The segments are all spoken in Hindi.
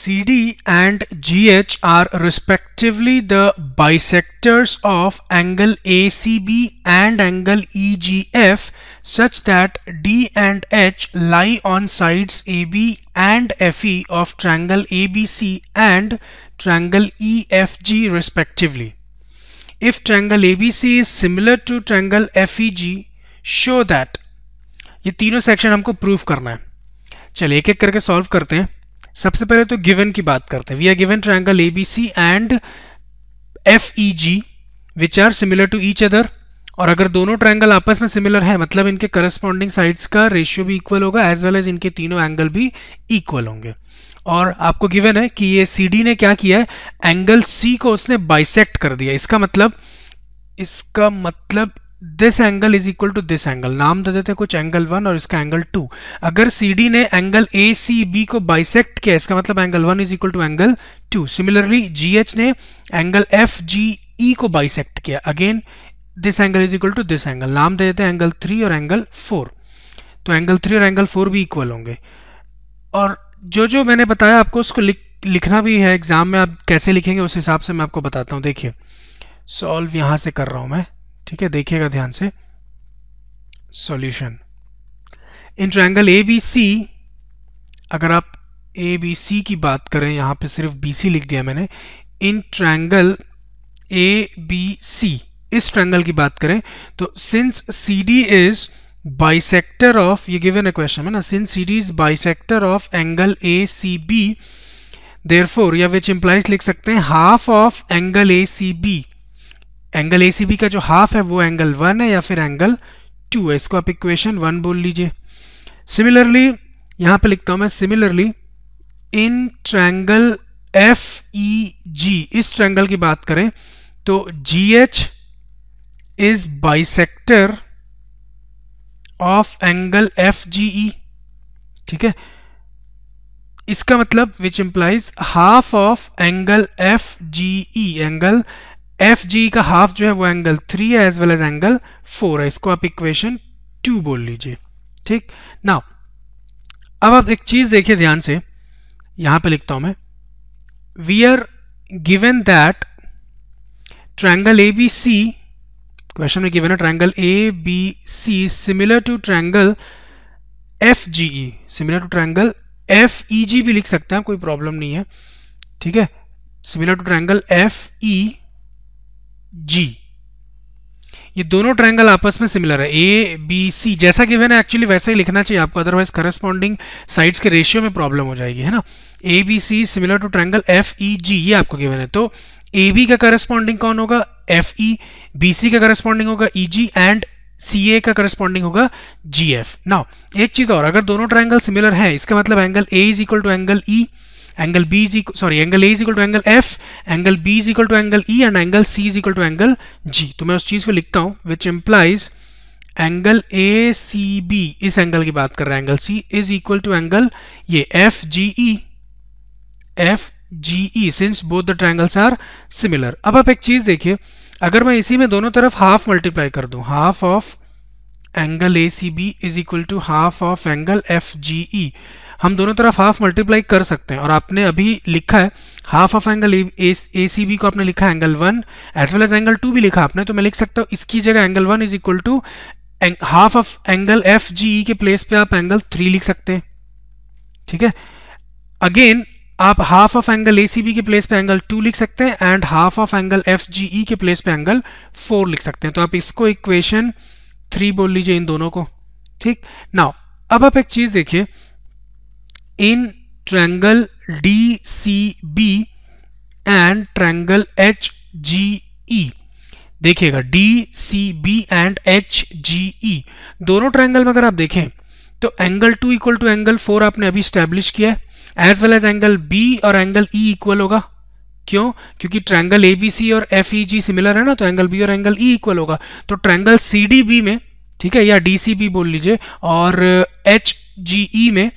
CD and GH are respectively the bisectors of angle ACB and angle EGF such that D and H lie on sides AB and FE of triangle ABC and triangle EFG respectively. If triangle ABC is similar to triangle FEG, show that. ये तीनों सेक्शन हमको प्रूव करना है. चलिए एक एक करके सॉल्व करते हैं. सबसे पहले तो गिवन की बात करते हैं. We are given triangle ABC and FEG which are similar to each other. और अगर दोनों ट्रायंगल आपस में सिमिलर है मतलब इनके करस्पॉन्डिंग साइड्स का रेशियो भी इक्वल होगा एज वेल एज इनके तीनों एंगल भी इक्वल होंगे. और आपको गिवन है कि ये CD ने क्या किया है, एंगल C को उसने बाइसेक्ट कर दिया. इसका मतलब this angle is equal to this angle. नाम दे देते हैं कुछ एंगल 1 और इसका एंगल 2. अगर CD ने एंगल ACB को बाइसेक्ट किया इसका मतलब angle 1 is equal to angle 2. Similarly GH ने एंगल FGE को बाइसेक्ट किया. Again this angle is equal to this angle. नाम दे देते हैं एंगल 3 और एंगल 4. तो एंगल 3 और एंगल 4 भी इक्वल होंगे. और जो मैंने बताया आपको उसको लिखना भी है एग्जाम में. आप कैसे लिखेंगे उस हिसाब से मैं आपको बताता हूँ. देखिए सॉल्व यहां से कर रहा हूं मैं. ठीक है, देखिएगा ध्यान से. सॉल्यूशन इन ट्रायंगल ABC, अगर आप ABC की बात करें, यहां पे सिर्फ BC लिख दिया मैंने. इन ट्रायंगल ABC इस ट्रायंगल की बात करें तो since CD is bisector of, ये गिवन है क्वेश्चन में ना, since CD is bisector of angle ACB therefore, या विच इंप्लाइज लिख सकते हैं half of angle ACB. Angle ACB का जो हाफ है वो एंगल 1 है या फिर एंगल 2 है. इसको आप इक्वेशन 1 बोल लीजिए. सिमिलरली यहां पे लिखता हूं मैं, सिमिलरली इन ट्रायंगल FEG इस ट्रायंगल की बात करें तो GH is bisector of angle FGE. ठीक है, इसका मतलब which implies half of angle FGE. Angle FGE का हाफ जो है वो एंगल 3 है एज वेल एज एंगल 4 है. इसको आप इक्वेशन 2 बोल लीजिए. ठीक, नाउ अब आप एक चीज देखिए ध्यान से. यहां पे लिखता हूं मैं, we are given that triangle ABC, question में गिवन है triangle ABC similar to triangle FGE, similar to triangle FEG भी लिख सकते हैं, कोई प्रॉब्लम नहीं है. ठीक है, सिमिलर टू ट्रायंगल FEG. ये दोनों ट्रायंगल आपस में सिमिलर है. ABC जैसा गिवन है एक्चुअली वैसे ही लिखना चाहिए आपको, अदरवाइज करस्पॉन्डिंग साइड्स के रेशियो में प्रॉब्लम हो जाएगी, है ना. ABC similar to triangle FEG ये आपको गिवन है. तो AB का करस्पॉन्डिंग कौन होगा, FE. BC का करस्पॉन्डिंग होगा EG एंड CA का करस्पॉन्डिंग होगा GF. नाउ एक चीज और, अगर दोनों ट्रायंगल सिमिलर है इसका मतलब angle A is equal to angle E, angle A is equal to angle F, angle B is equal to angle E and angle C is equal to angle G. तो मैं उस चीज को लिखता हूं विच इंप्लाइज एंगल ACB इस एंगल की बात कर रहा है, angle C is equal to angle ये FGE since both the triangles are similar. अब आप एक चीज देखिए, अगर मैं इसी में दोनों तरफ हाफ मल्टीप्लाई कर दूं, half of angle ACB is equal to half of angle FGE, हम दोनों तरफ हाफ मल्टीप्लाई कर सकते हैं. और आपने अभी लिखा है हाफ ऑफ एंगल ACB को आपने लिखा है angle 1 as well as angle 2 भी लिखा आपने. तो मैं लिख सकता हूं इसकी जगह angle 1 is equal to half of angle FGE के प्लेस पे आप एंगल 3 लिख सकते हैं. ठीक है, अगेन आप हाफ ऑफ एंगल ACB के प्लेस पे एंगल 2 लिख सकते हैं and half of angle FGE के प्लेस पे एंगल 4 लिख सकते हैं. तो आप इसको इक्वेशन 3 बोल लीजिए इन दोनों को. ठीक, नाउ अब आप एक चीज देखिए, in triangle DCB and triangle HGE, देखिएगा DCB एंड HGE दोनों ट्रायंगल में अगर आप देखें तो एंगल 2 इक्वल टू एंगल 4 आपने अभी स्टैब्लिश किया है, as well as angle B और एंगल E इक्वल होगा. क्यों? क्योंकि ट्रायंगल ABC और FEG सिमिलर है ना, तो एंगल B और एंगल E इक्वल होगा. तो ट्रायंगल CDB में, ठीक है, या DCB बोल लीजिए, और HGE में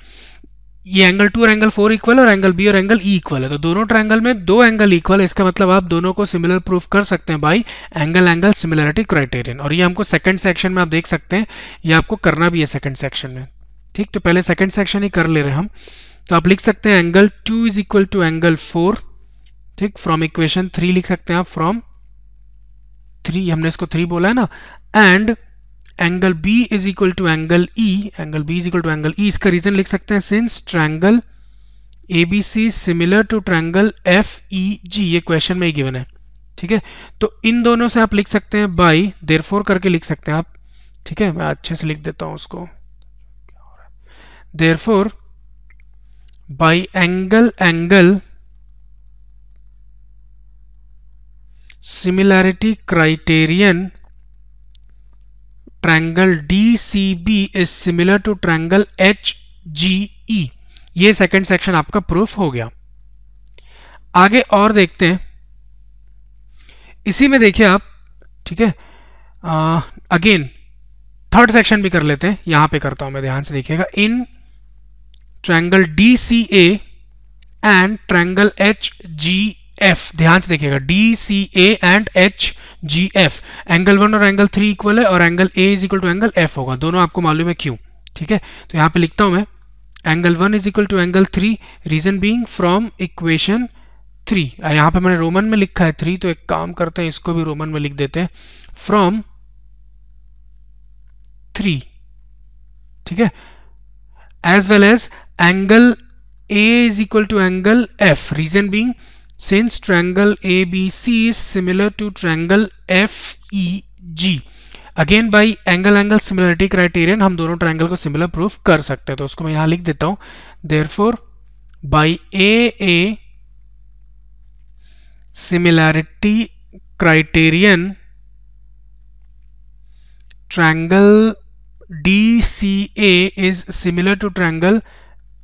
ये एंगल 2 और एंगल 4 इक्वल और एंगल B और एंगल E इक्वल है. तो दोनों ट्रायंगल में दो एंगल इक्वल है, इसका मतलब आप दोनों को सिमिलर प्रूफ कर सकते हैं बाय एंगल सिमिलरिटी क्राइटेरियन. और ये हमको सेकंड सेक्शन में आप देख सकते हैं, ये आपको करना भी है सेकंड सेक्शन में. ठीक, तो पहले सेकंड सेक्शन ही कर ले रहे हम. तो आप लिख सकते हैं angle 2 is equal to angle 4, ठीक, फ्रॉम इक्वेशन 3 लिख सकते हैं आप, फ्रॉम 3, हमने इसको 3 बोला है ना, and angle B is equal to angle E, angle B is equal to angle E, इसका रीजन लिख सकते हैं since triangle ABC similar to triangle FEG, ये क्वेश्चन में ही गिवन है, ठीक है। तो इन दोनों से आप लिख सकते हैं बाई, देयरफॉर करके लिख सकते हैं आप, ठीक है, मैं अच्छे से लिख देता हूं उसको, therefore by angle similarity criterion triangle DCB is similar to triangle HGE। ये सेकंड सेक्शन आपका प्रूफ हो गया। आगे और देखते हैं, इसी में देखिए आप, ठीक है, अगेन थर्ड सेक्शन भी कर लेते हैं, यहां पे करता हूं मैं, ध्यान से देखिएगा। In triangle DCA and triangle HGF, ध्यान से देखिएगा, DCA एंड HGF, एंगल 1 और एंगल 3 इक्वल है और angle A is equal to angle F होगा, दोनों आपको मालूम है क्यों, ठीक है। तो यहां पे लिखता हूं मैं angle 1 is equal to angle 3, reason being from equation 3, यहां पे मैंने रोमन में लिखा है 3, तो एक काम करते हैं, इसको भी रोमन में लिख देते हैं, फ्रॉम 3, ठीक है, as well as angle A is equal to angle F, reason being since triangle ABC is similar to triangle FEG, again by angle similarity criterion हम दोनों ट्रायंगल को सिमिलर प्रूफ कर सकते हैं। तो उसको मैं यहां लिख देता हूं, therefore by AA similarity criterion triangle DCA is similar to triangle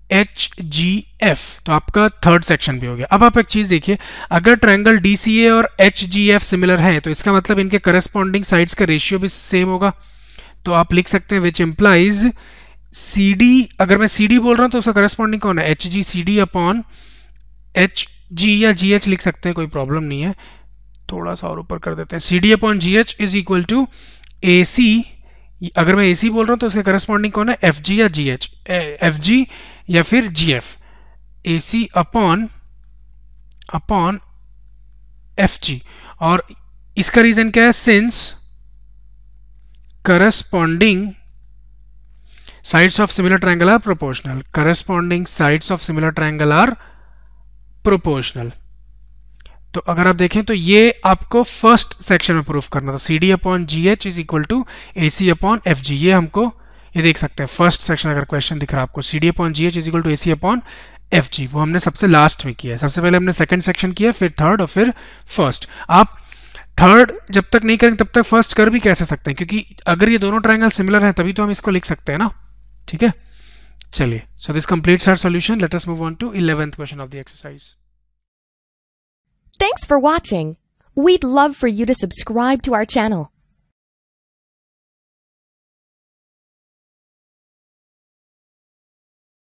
HGF। तो आपका थर्ड सेक्शन भी हो गया। अब आप एक चीज देखिए, अगर ट्रायंगल DCA और HGF सिमिलर है तो इसका मतलब इनके करस्पॉन्डिंग साइड्स का रेशियो भी सेम होगा। तो आप लिख सकते हैं विच इम्प्लाइज CD, अगर मैं CD बोल रहा हूं तो उसका करस्पॉन्डिंग कौन है, HG CD अपॉन HG या GH लिख सकते हैं, कोई प्रॉब्लम नहीं है, थोड़ा सा और ऊपर कर देते हैं, CD upon GH is equal to AC, अगर मैं AC बोल रहा हूं तो उसके करस्पॉन्डिंग कौन है, FG या GH, FG या फिर GF, AC अपॉन FG, और इसका रीजन क्या है, since corresponding sides of similar triangle are proportional, corresponding sides of similar triangle are proportional। तो अगर आप देखें तो ये आपको फर्स्ट सेक्शन में प्रूफ करना था, CD upon GH is equal to AC upon FG, ये हमको, ये देख सकते हैं फर्स्ट सेक्शन, अगर क्वेश्चन दिख रहा है आपको CD upon GH is equal to AC upon FG, वो हमने सबसे लास्ट में किया है, सबसे पहले हमने सेकंड सेक्शन किया, फिर थर्ड और फिर फर्स्ट। आप थर्ड जब तक नहीं करेंगे तब तक फर्स्ट कर भी कैसे सकते हैं, क्योंकि अगर ये दोनों ट्रायंगल सिमिलर हैं तभी तो हम इसको लिख सकते हैं ना, ठीक है। चलिए, so this completes our solution, let us move on to 11th question of the exercise. Thanks for watching. We'd love for you to subscribe to our channel.